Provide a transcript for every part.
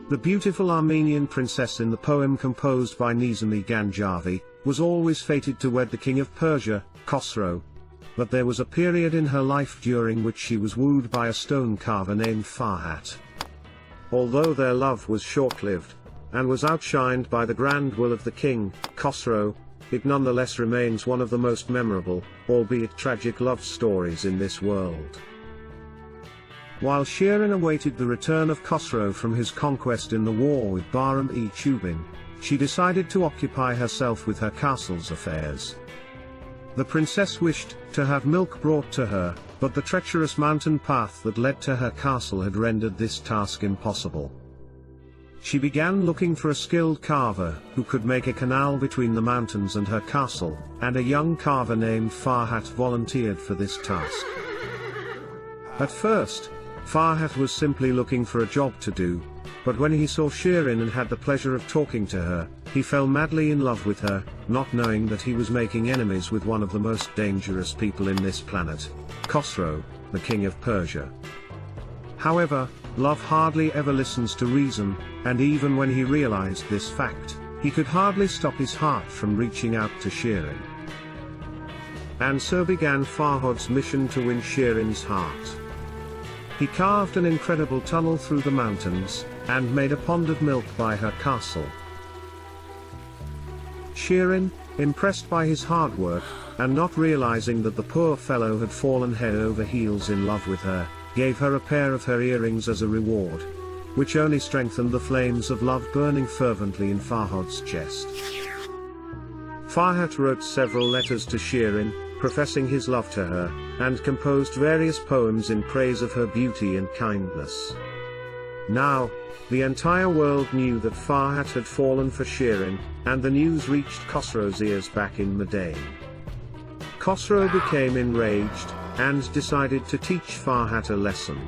The beautiful Armenian princess in the poem composed by Nizami Ganjavi, was always fated to wed the king of Persia, Khosrow. But there was a period in her life during which she was wooed by a stone carver named Farhad. Although their love was short-lived, and was outshined by the grand will of the king, Khosrow, it nonetheless remains one of the most memorable, albeit tragic love stories in this world. While Shirin awaited the return of Khosrow from his conquest in the war with Bahram-e-Chubin, she decided to occupy herself with her castle's affairs. The princess wished to have milk brought to her, but the treacherous mountain path that led to her castle had rendered this task impossible. She began looking for a skilled carver who could make a canal between the mountains and her castle, and a young carver named Farhad volunteered for this task. At first, Farhad was simply looking for a job to do, but when he saw Shirin and had the pleasure of talking to her, he fell madly in love with her, not knowing that he was making enemies with one of the most dangerous people in this planet, Khosrow, the king of Persia. However, love hardly ever listens to reason, and even when he realized this fact, he could hardly stop his heart from reaching out to Shirin. And so began Farhad's mission to win Shirin's heart. He carved an incredible tunnel through the mountains, and made a pond of milk by her castle. Shirin, impressed by his hard work, and not realizing that the poor fellow had fallen head over heels in love with her, gave her a pair of her earrings as a reward, which only strengthened the flames of love burning fervently in Farhad's chest. Farhad wrote several letters to Shirin, professing his love to her, and composed various poems in praise of her beauty and kindness. Now, the entire world knew that Farhad had fallen for Shirin, and the news reached Khosrow's ears back in Madain. Khosrow became enraged, and decided to teach Farhad a lesson.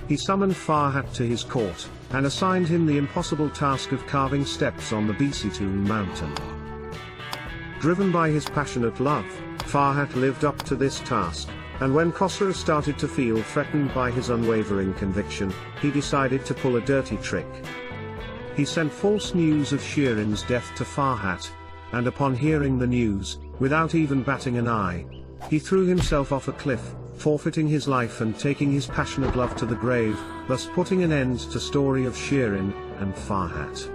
He summoned Farhad to his court, and assigned him the impossible task of carving steps on the Bisitun mountain. Driven by his passionate love, Farhad lived up to this task, and when Khosrow started to feel threatened by his unwavering conviction, he decided to pull a dirty trick. He sent false news of Shirin's death to Farhad, and upon hearing the news, without even batting an eye, he threw himself off a cliff, forfeiting his life and taking his passionate love to the grave, thus putting an end to the story of Shirin and Farhad.